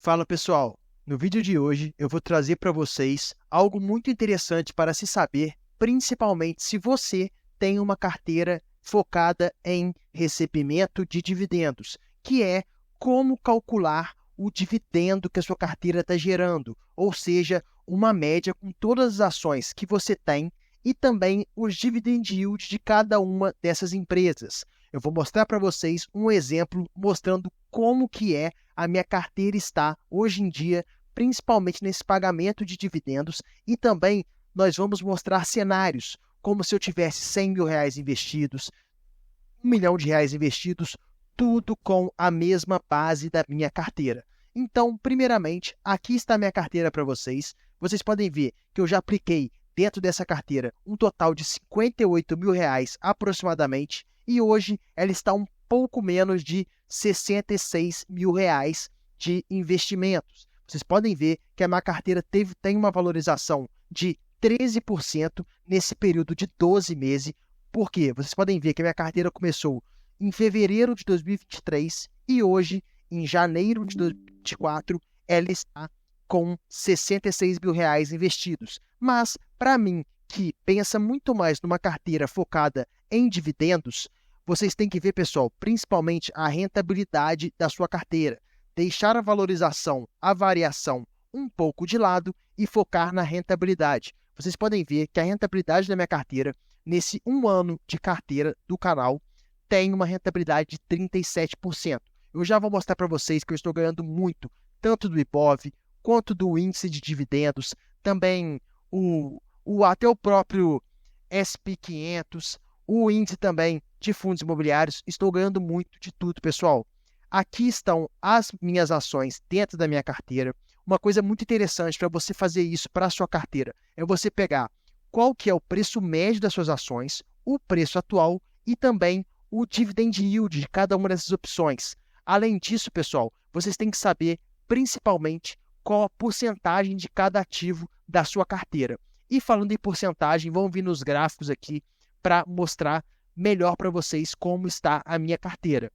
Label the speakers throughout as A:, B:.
A: Fala pessoal, no vídeo de hoje eu vou trazer para vocês algo muito interessante para se saber, principalmente se você tem uma carteira focada em recebimento de dividendos, que é como calcular o dividendo que a sua carteira está gerando, ou seja, uma média com todas as ações que você tem e também os dividend yield de cada uma dessas empresas. Eu vou mostrar para vocês um exemplo mostrando como que a minha carteira está hoje em dia, principalmente nesse pagamento de dividendos, e também nós vamos mostrar cenários, como se eu tivesse R$ 100.000 investidos, R$ 1 milhão investidos, tudo com a mesma base da minha carteira. Então, primeiramente, aqui está a minha carteira para vocês. Vocês podem ver que eu já apliquei dentro dessa carteira um total de R$ 58.000 aproximadamente, e hoje ela está um pouco menos de R$ 66.000 de investimentos. Vocês podem ver que a minha carteira tem uma valorização de 13% nesse período de 12 meses. Por quê? Vocês podem ver que a minha carteira começou em fevereiro de 2023 e hoje, em janeiro de 2024, ela está com R$ 66.000 investidos. Mas, para mim, que pensa muito mais numa carteira focada em dividendos, vocês têm que ver, pessoal, principalmente a rentabilidade da sua carteira. Deixar a valorização, a variação um pouco de lado e focar na rentabilidade. Vocês podem ver que a rentabilidade da minha carteira, nesse 1 ano de carteira do canal, tem uma rentabilidade de 37%. Eu já vou mostrar para vocês que eu estou ganhando muito, tanto do Ibov, quanto do índice de dividendos, também até o próprio SP500, o índice também de fundos imobiliários. Estou ganhando muito de tudo, pessoal. Aqui estão as minhas ações dentro da minha carteira. Uma coisa muito interessante para você fazer isso para a sua carteira é você pegar qual que é o preço médio das suas ações, o preço atual e também o dividend yield de cada uma dessas opções. Além disso, pessoal, vocês têm que saber principalmente qual a porcentagem de cada ativo da sua carteira. E falando em porcentagem, vamos vir nos gráficos aqui para mostrar melhor para vocês como está a minha carteira.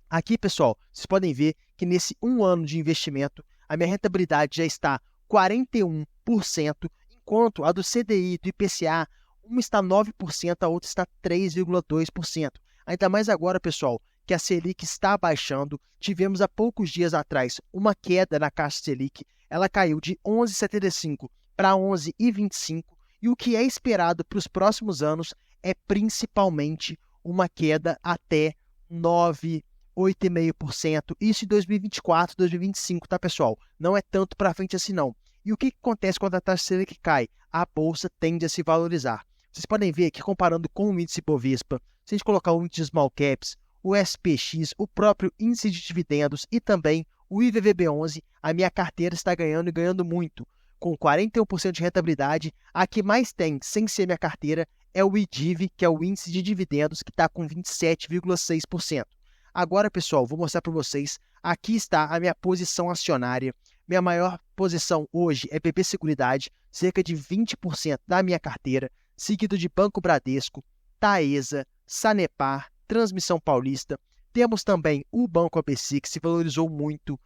A: Aqui, pessoal, vocês podem ver que nesse 1 ano de investimento, a minha rentabilidade já está 41%, enquanto a do CDI e do IPCA, uma está 9%, a outra está 3,2%. Ainda mais agora, pessoal, que a Selic está baixando. Tivemos há poucos dias atrás uma queda na taxa Selic. Ela caiu de 11,75 para 11,25. E o que é esperado para os próximos anos é principalmente uma queda até 9%, 8,5%. Isso em 2024, 2025, tá, pessoal? Não é tanto para frente assim, não. E o que acontece quando a taxa Selic cai? A bolsa tende a se valorizar. Vocês podem ver que, comparando com o índice Bovespa, se a gente colocar o índice Small Caps, o SPX, o próprio índice de dividendos e também o IVVB11, a minha carteira está ganhando e ganhando muito. Com 41% de rentabilidade, a que mais tem, sem ser minha carteira, é o IDIV, que é o índice de dividendos, que está com 27,6%. Agora, pessoal, vou mostrar para vocês. Aqui está a minha posição acionária. Minha maior posição hoje é BB Seguridade, cerca de 20% da minha carteira, seguido de Banco Bradesco, Taesa, Sanepar, Transmissão Paulista. Temos também o Banco ABC, que se valorizou muito,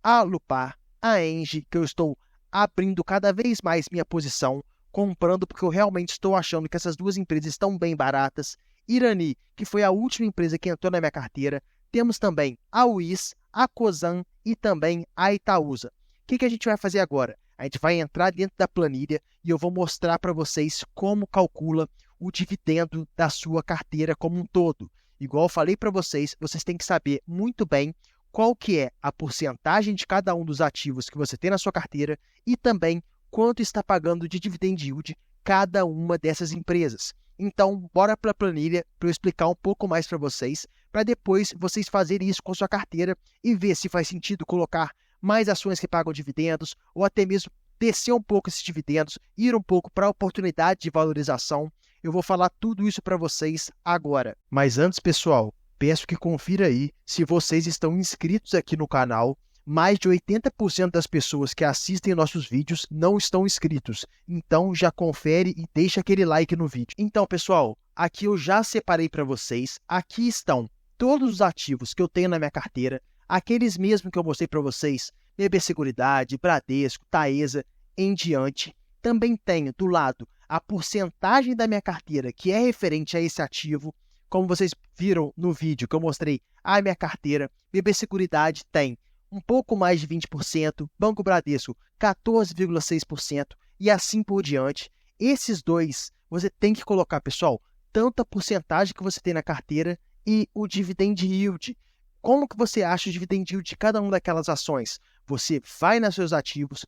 A: a Lupar, a Engie, que eu estou abrindo cada vez mais minha posição, comprando porque eu realmente estou achando que essas duas empresas estão bem baratas. Irani, que foi a última empresa que entrou na minha carteira. Temos também a UIS, a Cosan e também a Itaúsa. O que a gente vai fazer agora? A gente vai entrar dentro da planilha e eu vou mostrar para vocês como calcula o dividendo da sua carteira como um todo. Igual eu falei para vocês, vocês têm que saber muito bem qual que é a porcentagem de cada um dos ativos que você tem na sua carteira e também quanto está pagando de dividend yield cada uma dessas empresas. Então, bora para a planilha para eu explicar um pouco mais para depois vocês fazerem isso com a sua carteira e ver se faz sentido colocar mais ações que pagam dividendos ou até mesmo descer um pouco esses dividendos, ir um pouco para a oportunidade de valorização. Eu vou falar tudo isso para vocês agora. Mas antes, pessoal, peço que confira aí se vocês estão inscritos aqui no canal. Mais de 80% das pessoas que assistem nossos vídeos não estão inscritos. Então, já confere e deixa aquele like no vídeo. Então, pessoal, aqui eu já separei para vocês. Aqui estão todos os ativos que eu tenho na minha carteira. Aqueles mesmo que eu mostrei para vocês, BB Seguridade, Bradesco, Taesa, em diante. Também tenho do lado a porcentagem da minha carteira que é referente a esse ativo. Como vocês viram no vídeo que eu mostrei a minha carteira, BB Seguridade tem um pouco mais de 20%, Banco Bradesco 14,6% e assim por diante. Esses dois você tem que colocar, pessoal, tanto a porcentagem que você tem na carteira e o dividend yield. Como que você acha o dividend yield de cada uma daquelas ações? Você vai nos seus ativos,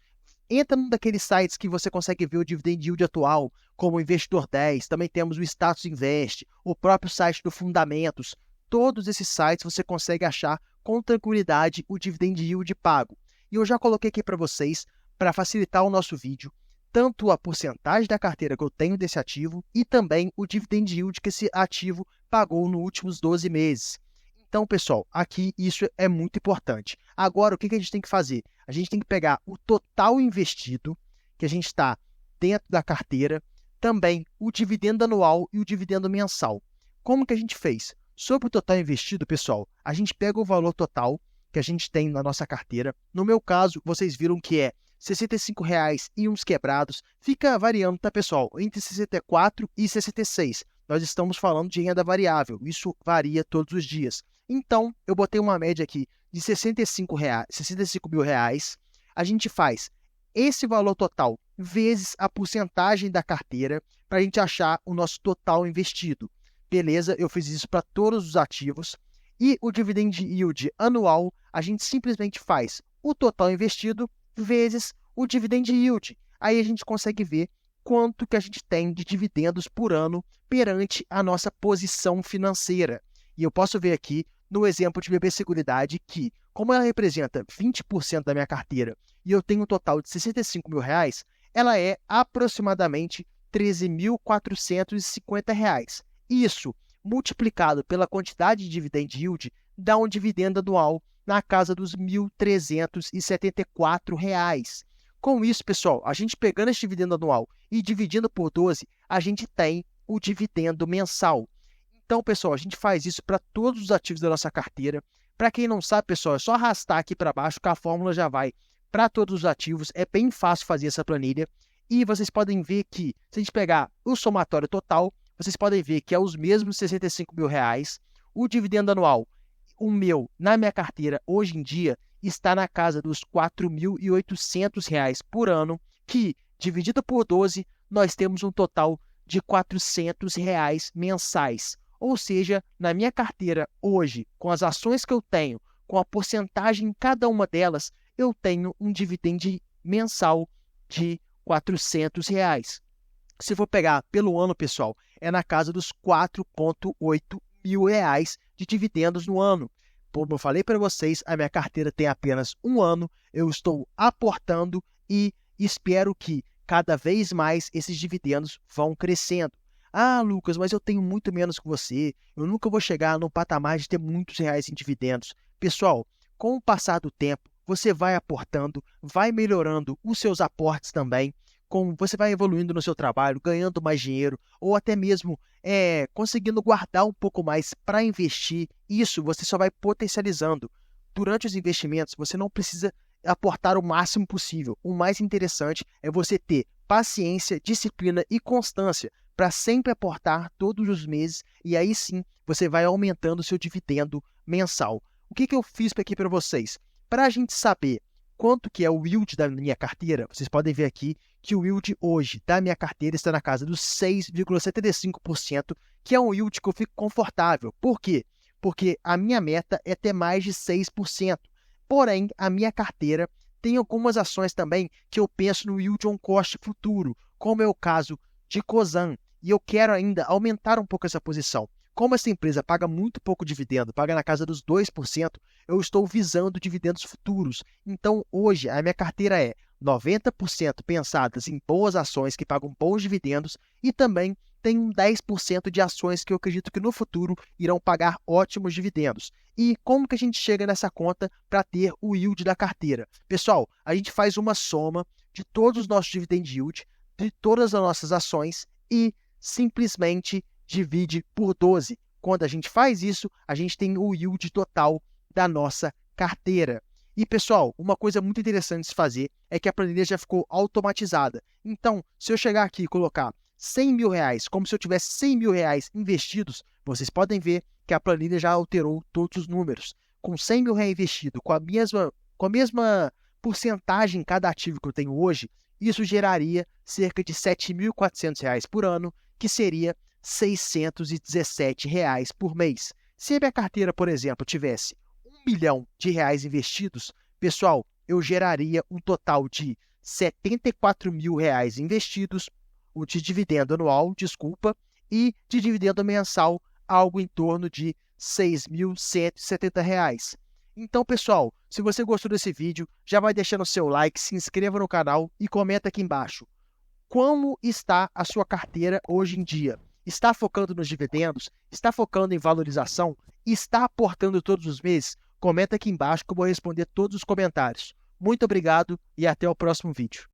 A: entra num daqueles sites que você consegue ver o dividend yield atual, como o Investidor 10, também temos o Status Invest, o próprio site do Fundamentos. Todos esses sites você consegue achar com tranquilidade o dividend yield pago. E eu já coloquei aqui para vocês, para facilitar o nosso vídeo, tanto a porcentagem da carteira que eu tenho desse ativo e também o dividend yield que esse ativo pagou nos últimos 12 meses. Então, pessoal, aqui isso é muito importante. Agora, o que a gente tem que fazer? A gente tem que pegar o total investido que a gente está dentro da carteira, também o dividendo anual e o dividendo mensal. Como que a gente fez? Sobre o total investido, pessoal, a gente pega o valor total que a gente tem na nossa carteira. No meu caso, vocês viram que é R$ 65,00 e uns quebrados. Fica variando, tá, pessoal? Entre 64 e 66. Nós estamos falando de renda variável. Isso varia todos os dias. Então, eu botei uma média aqui de R$ 65.000. A gente faz esse valor total vezes a porcentagem da carteira para a gente achar o nosso total investido. Beleza, eu fiz isso para todos os ativos. E o dividend yield anual, a gente simplesmente faz o total investido vezes o dividend yield. Aí a gente consegue ver quanto que a gente tem de dividendos por ano perante a nossa posição financeira. E eu posso ver aqui no exemplo de BB Seguridade que, como ela representa 20% da minha carteira e eu tenho um total de R$ 65.000, ela é aproximadamente R$ 13.450. Isso, multiplicado pela quantidade de dividend yield, dá um dividendo anual na casa dos R$ 1.374. Com isso, pessoal, a gente pegando esse dividendo anual e dividindo por 12, a gente tem o dividendo mensal. Então, pessoal, a gente faz isso para todos os ativos da nossa carteira. Para quem não sabe, pessoal, é só arrastar aqui para baixo que a fórmula já vai para todos os ativos. É bem fácil fazer essa planilha. E vocês podem ver que, se a gente pegar o somatório total, vocês podem ver que é os mesmos R$ 65.000. O dividendo anual, o meu, na minha carteira, hoje em dia, está na casa dos R$ 4.800 por ano, que, dividido por 12, nós temos um total de R$ 400 mensais. Ou seja, na minha carteira hoje, com as ações que eu tenho, com a porcentagem em cada uma delas, eu tenho um dividendo mensal de R$ 400. Se for pegar pelo ano, pessoal, é na casa dos R$ 4.8 mil de dividendos no ano. Como eu falei para vocês, a minha carteira tem apenas um ano, eu estou aportando e espero que cada vez mais esses dividendos vão crescendo. Ah, Lucas, mas eu tenho muito menos que você, eu nunca vou chegar no patamar de ter muitos reais em dividendos. Pessoal, com o passar do tempo, você vai aportando, vai melhorando os seus aportes também, você vai evoluindo no seu trabalho, ganhando mais dinheiro, ou até mesmo conseguindo guardar um pouco mais para investir. Isso você só vai potencializando. Durante os investimentos, você não precisa aportar o máximo possível. O mais interessante é você ter paciência, disciplina e constância para sempre aportar todos os meses e aí sim você vai aumentando o seu dividendo mensal. O que eu fiz aqui para vocês? Para a gente saber quanto que é o yield da minha carteira, vocês podem ver aqui que o yield hoje da minha carteira está na casa dos 6,75%, que é um yield que eu fico confortável. Por quê? Porque a minha meta é ter mais de 6%. Porém, a minha carteira tem algumas ações também que eu penso no yield on cost futuro, como é o caso de Cosan, e eu quero ainda aumentar um pouco essa posição. Como essa empresa paga muito pouco dividendo, paga na casa dos 2%, eu estou visando dividendos futuros. Então, hoje, a minha carteira é 90% pensadas em boas ações que pagam bons dividendos e também tem um 10% de ações que eu acredito que no futuro irão pagar ótimos dividendos. E como que a gente chega nessa conta para ter o yield da carteira? Pessoal, a gente faz uma soma de todos os nossos dividend yield, de todas as nossas ações e simplesmente divide por 12. Quando a gente faz isso, a gente tem o yield total da nossa carteira. E, pessoal, uma coisa muito interessante de se fazer é que a planilha já ficou automatizada. Então, se eu chegar aqui e colocar 100 mil reais, como se eu tivesse 100 mil reais investidos, vocês podem ver que a planilha já alterou todos os números. Com 100 mil reais investido, com a mesma porcentagem em cada ativo que eu tenho hoje, isso geraria cerca de R$ 7.400 por ano, que seria R$ 617 por mês. Se a minha carteira, por exemplo, tivesse R$ 1 milhão investidos, pessoal, eu geraria um total de R$ 74 mil investidos, o de dividendo anual, desculpa, e de dividendo mensal, algo em torno de R$ 6.170. Então, pessoal, se você gostou desse vídeo, já vai deixando o seu like, se inscreva no canal e comenta aqui embaixo. Como está a sua carteira hoje em dia? Está focando nos dividendos? Está focando em valorização? Está aportando todos os meses? Comenta aqui embaixo que eu vou responder todos os comentários. Muito obrigado e até o próximo vídeo.